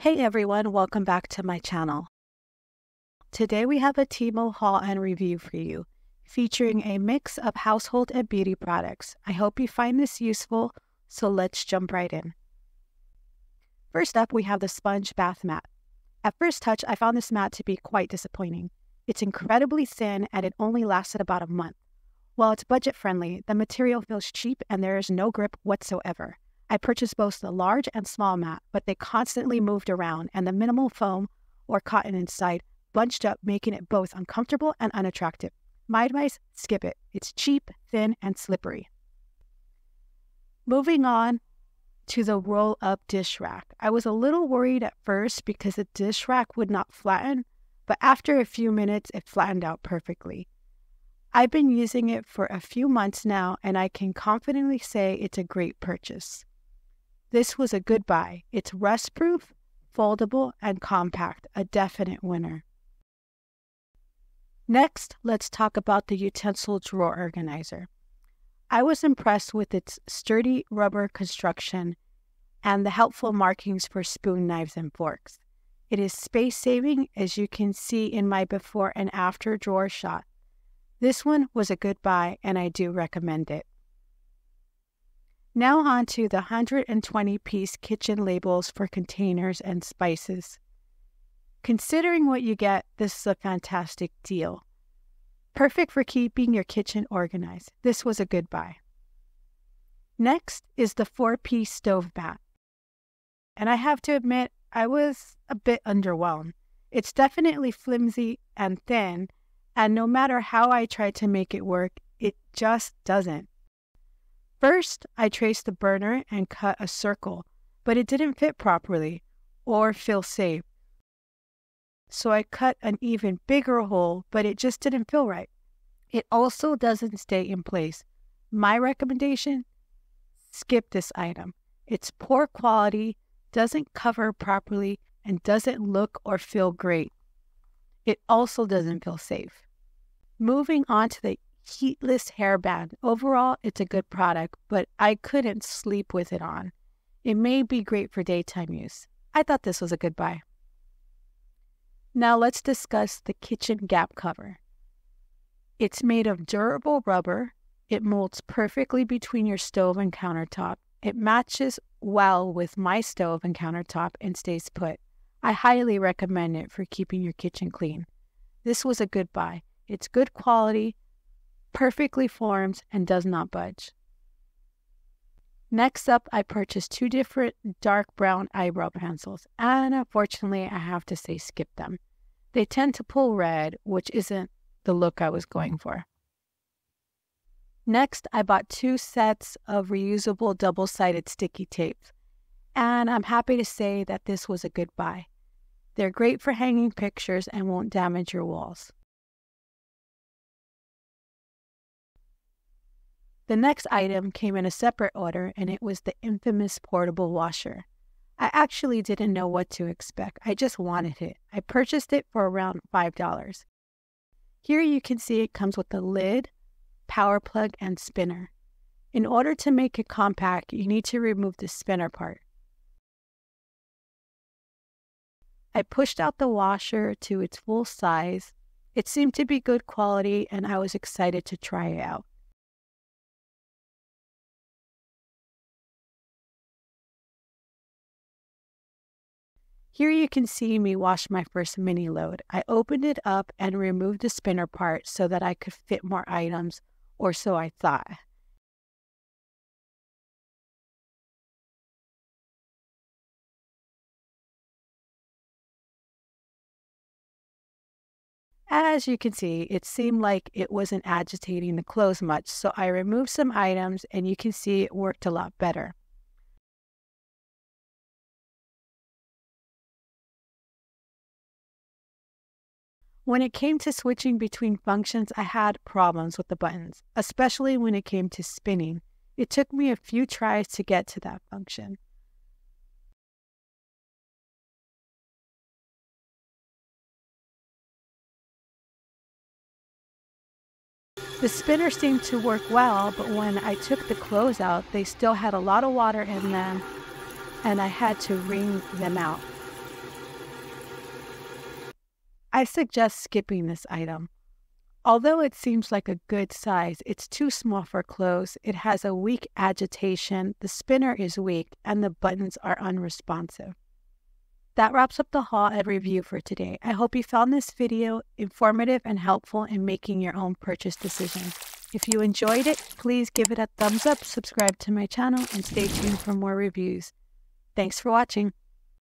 Hey everyone, welcome back to my channel. Today we have a Temu haul and review for you, featuring a mix of household and beauty products. I hope you find this useful, so let's jump right in. First up, we have the sponge bath mat. At first touch, I found this mat to be quite disappointing. It's incredibly thin and it only lasted about a month. While it's budget friendly, the material feels cheap and there is no grip whatsoever. I purchased both the large and small mat, but they constantly moved around and the minimal foam or cotton inside bunched up, making it both uncomfortable and unattractive. My advice, skip it. It's cheap, thin, and slippery. Moving on to the roll-up dish rack. I was a little worried at first because the dish rack would not flatten, but after a few minutes, it flattened out perfectly. I've been using it for a few months now, and I can confidently say it's a great purchase. This was a good buy. It's rust-proof, foldable, and compact, a definite winner. Next, let's talk about the Utensil Drawer Organizer. I was impressed with its sturdy rubber construction and the helpful markings for spoon, knives, and forks. It is space-saving, as you can see in my before and after drawer shot. This one was a good buy, and I do recommend it. Now on to the 120-piece kitchen labels for containers and spices. Considering what you get, this is a fantastic deal. Perfect for keeping your kitchen organized. This was a good buy. Next is the 4-piece stove mat. And I have to admit, I was a bit underwhelmed. It's definitely flimsy and thin, and no matter how I try to make it work, it just doesn't. First, I traced the burner and cut a circle, but it didn't fit properly or feel safe. So I cut an even bigger hole, but it just didn't feel right. It also doesn't stay in place. My recommendation? Skip this item. It's poor quality, doesn't cover properly, and doesn't look or feel great. It also doesn't feel safe. Moving on to the Heatless Hairband. Overall, it's a good product, but I couldn't sleep with it on. It may be great for daytime use. I thought this was a good buy. Now let's discuss the kitchen gap cover. It's made of durable rubber. It molds perfectly between your stove and countertop. It matches well with my stove and countertop and stays put. I highly recommend it for keeping your kitchen clean. This was a good buy. It's good quality, perfectly formed, and does not budge. Next up, I purchased 2 different dark brown eyebrow pencils, and unfortunately, I have to say skip them. They tend to pull red, which isn't the look I was going for. Next, I bought 2 sets of reusable double-sided sticky tapes, and I'm happy to say that this was a good buy. They're great for hanging pictures and won't damage your walls. The next item came in a separate order, and it was the infamous portable washer. I actually didn't know what to expect. I just wanted it. I purchased it for around $5. Here you can see it comes with a lid, power plug, and spinner. In order to make it compact, you need to remove the spinner part. I pushed out the washer to its full size. It seemed to be good quality, and I was excited to try it out. Here you can see me wash my first mini load. I opened it up and removed the spinner part so that I could fit more items, or so I thought. As you can see, it seemed like it wasn't agitating the clothes much, so I removed some items and you can see it worked a lot better. When it came to switching between functions, I had problems with the buttons, especially when it came to spinning. It took me a few tries to get to that function. The spinner seemed to work well, but when I took the clothes out, they still had a lot of water in them, and I had to wring them out. I suggest skipping this item. Although it seems like a good size, it's too small for clothes. It has a weak agitation, the spinner is weak, and the buttons are unresponsive. That wraps up the haul and review for today. I hope you found this video informative and helpful in making your own purchase decisions. If you enjoyed it, please give it a thumbs up, subscribe to my channel, and stay tuned for more reviews. Thanks for watching.